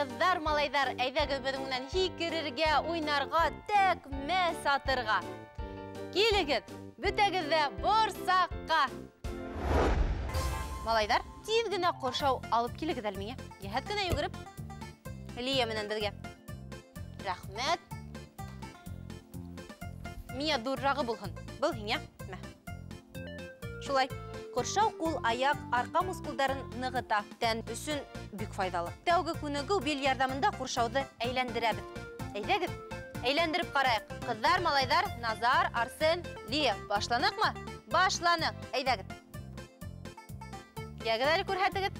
Кыздар, малайдар, әйдәгез безнең белән һикерергә, уйнарга, тәкмә сатырга. Килегез, бөтәгез дә борсакка. Малайдар, тиз генә куршау алып килегез әле миңа. Яһәт кенә йөгереп. Лия менән бергә. Рәхмәт. Мия дуррагы булһын. Был һиңә. Мә. Шулай. Куршау кул, аяк, арка мускулдарын ныгыта. Тән өсөн бик файдалы. Тәүге күнегү бел ярдәмендә куршауды әйләндерәбез. Әйдәгез, әйләндереп карайык. Кыздар, малайдар, Назар, Арсен, Лия, башланыкмы? Башланык. Әйдәгез. Ягыз әле күрһәтегез.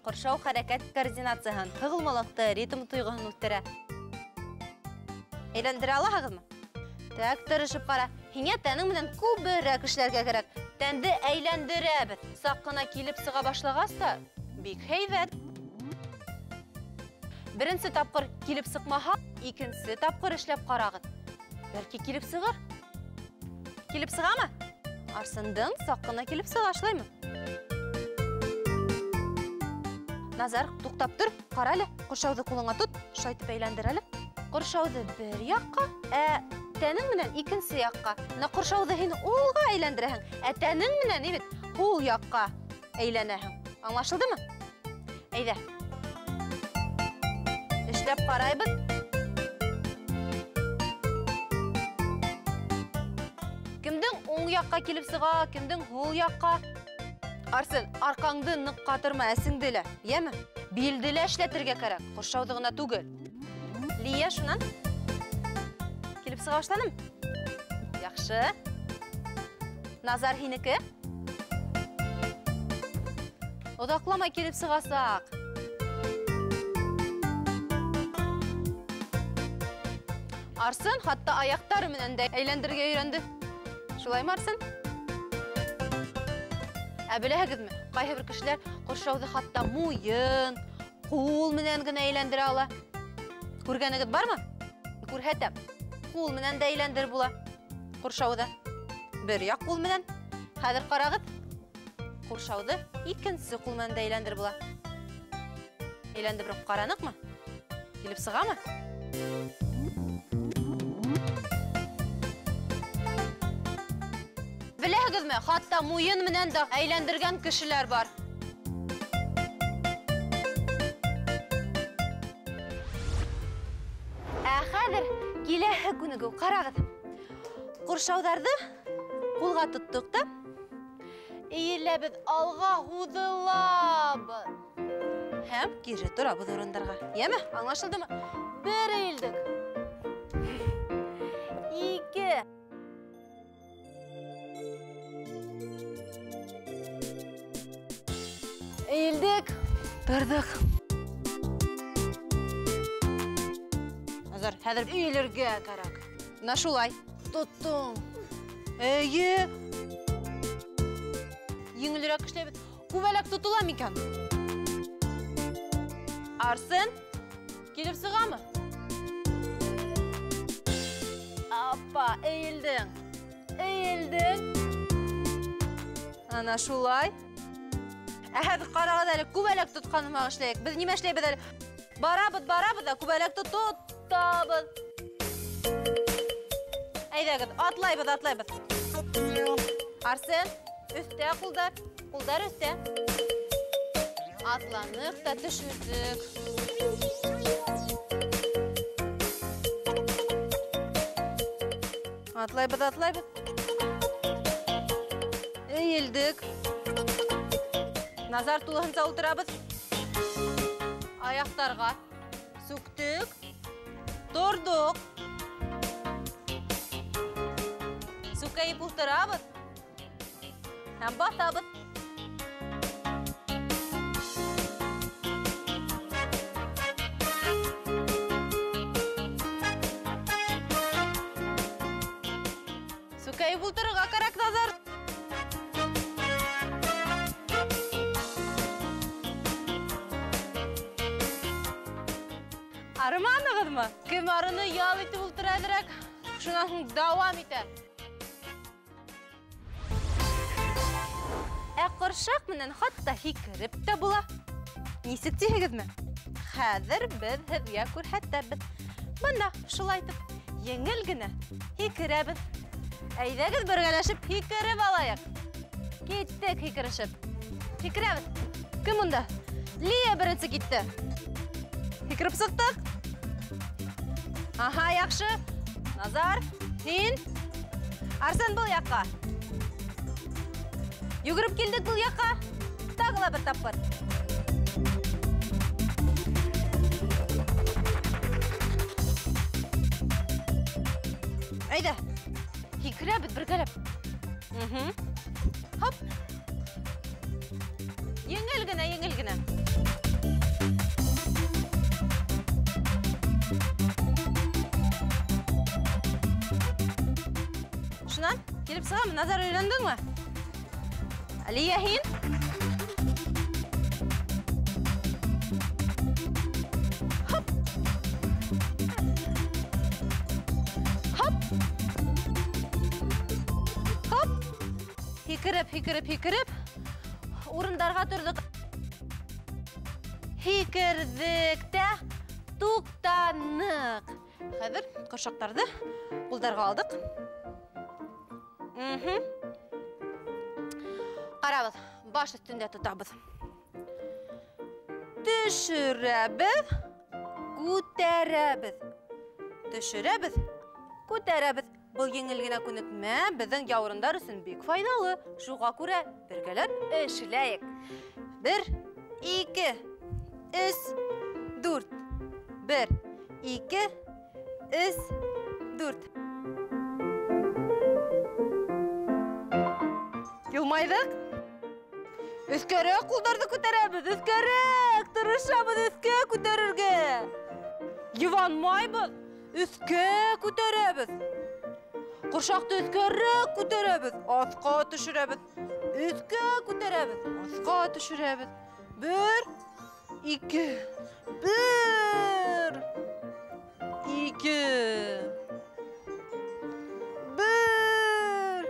Куршау хәрәкәт координацияһын, һыгылмалыкты, ритм тойгыһын үстерә. Әйләндерә алаһығыҙмы? Так, тырышып ҡара. Һиңә тәнең менән күберәк эшләргә кәрәк. Тәнде әйләндерәбеҙ. Саҡ ҡына килеп сыға башлағас та, бик һәйбәт. Беренсе тапҡыр килеп сыҡмаһа, икенсе тапҡыр эшләп ҡарағыҙ. Бәлки килеп сығыр? Килеп сығамы? Арсындың саҡ ҡына килеп сыға, шулаймы? Назар, туҡтап тор, ҡара әле. Ҡуршауҙы ҡулыңа тот, шайтып әйләндер әле. Ҡуршауҙы бер яҡҡа, тәнең менән икенсе яҡҡа. Ҡуршауҙы һин улға әйләндерәһең, тәнең менән һул яҡҡа әйләнәһең. Аңлашылдымы? Әйҙә. Эшләп ҡарайбыҙ. Кемдең уң яҡҡа килеп сыға, кемдең һул яҡҡа? Арсен, арҡаңды ныҡ ҡатырма, әсеңде лә, йәме? Билде лә эшләтергә кәрәк, ҡуршауҙы ғына түгел. Лия, шунан? Килеп сыға башланым? Яҡшы. Назар, һинеке? Оҙаҡламай килеп сығасаҡ. Арсен хатта аяҡтары менән дә әйләндергә өйрәнде. Шулаймы, Арсен? Беләһегеҙме, ҡайһы бер кешеләр ҡуршауҙы хатта муйын, ҡул менән генә әйләндерә ала. Күргәнегеҙ бармы? Күрһәтәм. Ҡул менән дә әйләндереп була. Ҡуршауҙы. Бер яҡ ҡул менән. Хәҙер ҡарағыҙ. Ҡуршауҙы икенсе ҡул менән дә әйләндереп була. Әйләндереп ҡараныҡмы? Килеп сығамы? Беләһегеҙме, хатта муйын менән дә әйләндергән кешеләр бар. Хәҙер киләһе күнегеү, ҡарағыҙ. Ҡуршауҙарҙы ҡулға тоттоҡ та, эйеләбеҙ, алға һуҙылабыҙ. Һәм кире торабыҙ урындарға. Йәме, аңлашылдымы? Бер эйелдек. Ике. Эйелдек. Торҙоҡ. Назар, хәҙер өйөлөргә кәрәк. На шулай. Тоттоң. Эйе. Еңелерәк эшләбеҙ. Күбәләк тотола микән? Арсен, килеп сығамы? Апа, эйелдең. Эйелдең. Ана шулай. Хәҙер ҡарағыҙ әле, күбәләк тотҡанымаға эшләйек. Беҙ нимә эшләйбеҙ әле? Барабыҙ да күбәләкте тотабыҙ. Әйҙәгеҙ, атлайбыҙ. Арсен, өҫтә ҡулдар. Ҡулдар өҫтә. Атланыҡ та төшөрҙөк. Атлайбыҙ. Эйелдек. Назар тулыһынса ултырабыҙ. Аяҡтарға. Сүктек. Тордоҡ. Сүкәйеп ултырабыҙ. Һәм баҫабыҙ. Сүкәйеп ултырырға кәрәк, Назар. Арыманығыҙмы? Кем арыны ял итеп ултырадырак, шунан һуң дауам итә. Ҡоршаҡ менән хатта һикереп тә була. Нисек тиһегеҙме? Хәзер без һезгә күрһәтәбез. Бында шулайтып, еңел генә һикерәбез. Әйдәгез бергәләшеп һикереп алайык. Киттек һикерешеп. Һикерәбез. Кем монда? Лия беренче китте. Һикереп сыктык. Аха, яхшы. Назар, һин. Арсен был якка. Йөгереп килдек был якка. Тагыла бер тапкыр. Әйдә. Һикерәбез бергәләп. Хоп. Еңел генә, еңел генә. Шунан, килеп сыгам, Назар өйләндеңме? Алия, һин? Хоп. Хоп. Хоп. Һикереп. Урындарға тұрдық. Һикердік тә туктанык. Хәзер ҡоршаҡтарҙы ҡулдарға алдыҡ. Ҡарабыҙ, баш өҫтөндә тотабыҙ. Төшөрәбеҙ, күтәрәбеҙ. Төшөрәбеҙ, күтәрәбеҙ. Был еңел генә күнекмә беҙҙең яурындар өсөн бик файдалы. Шуға күрә бергәләп эшләйек. 1, 2, 3, 4. 1, 2, 3, 4. Йылмайҙык. Өҫкәрәк ҡулдарҙы күтәрәбеҙ. Өҫкәрәк. Тырышабыҙ өҫкә күтәрергә. Йыванмайбыҙ. Өҫкә күтәрәбеҙ. Ҡоршаҡты өҫкәрәк күтәрәбеҙ. Аҫҡа төшөрәбеҙ. Өҫкә күтәрәбеҙ. Аҫҡа төшөрәбеҙ. 1, 2. 1, 2. 1,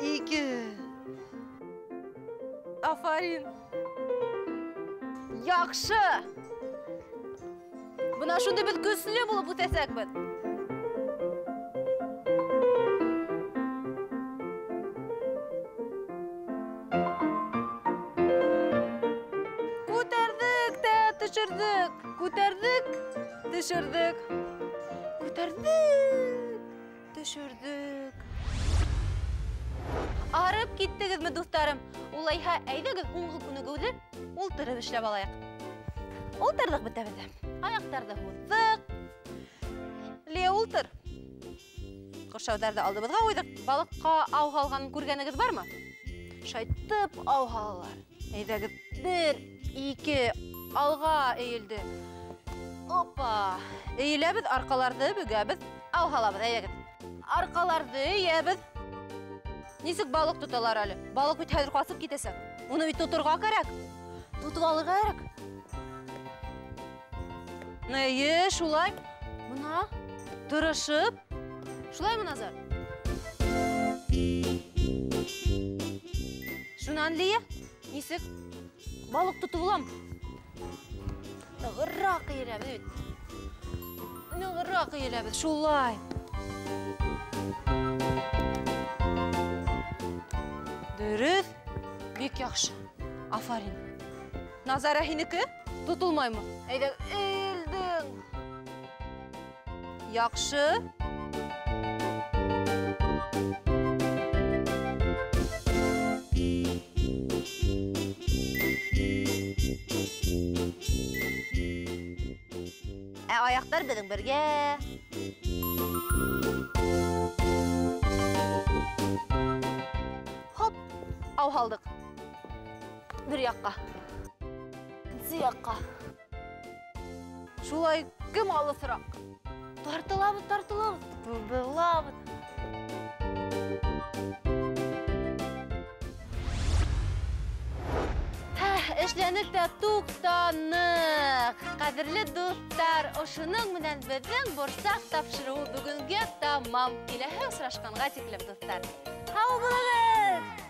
2. Афарин. Яҡшы. Бына шундай беҙ көслө булып үтәсәкбеҙ. Күтәрҙек тә төшөрҙөк. Күтәрҙек, төшөрҙөк. Күтәрҙек, төшөрҙөк. Арып киттегеҙме, дуҫтарым? Улайһа, әйҙәгеҙ һуңғы күнегеүҙе ултырып эшләп алайыҡ. Ултырҙыҡ бөтәбеҙ. Аяҡтарҙы һуҙҙыҡ. Лия, ултыр. Ҡоршауҙарҙы алдыбыҙға ҡуйҙыҡ. Балыҡҡа ау һалғанын күргәнегеҙ бармы? Шайтып ау һалалар. Әйҙәгеҙ, 1, 2, алға эйелде. Опа! Эйеләбеҙ, арҡаларҙы бөгәбеҙ, ау һалабыҙ. Әйҙәгеҙ. Арҡаларҙы эйәбеҙ. Нисек балыҡ тоталар әле? Балыҡ бит хәҙер ҡасып китәсәк. Уны бит тоторға кәрәк. Тотоп алырға кәрәк. Эйе, шулай. Бына тырышып. Шулаймы, Назар? Шунан, Лия, нисек балыҡ тотоп алам? Нығыраҡ эйеләбеҙ бит. Нығыраҡ эйеләбеҙ, шулай. Дөрөҫ, бик яҡшы. Афарин. Назара, һинеке тотолмаймы? Әйҙә, эйелдең. Яҡшы. Аяҡтар беҙҙең бергә. Хоп, ау һалдыҡ. Бер яҡҡа. Икенсе яҡҡа. Шулай кем алыҫыраҡ? Тартылабыҙ, тартылабыҙ, тубылабыҙ. Эшләнек тә туҡтаныҡ. Ҡәҙерле дуҫтар, ошоноң менән беҙҙең борсаҡ тапшырыуы бөгөнгә тамам. Киләһе осрашҡанға тиклем, дуҫтар. Һау булығыҙ!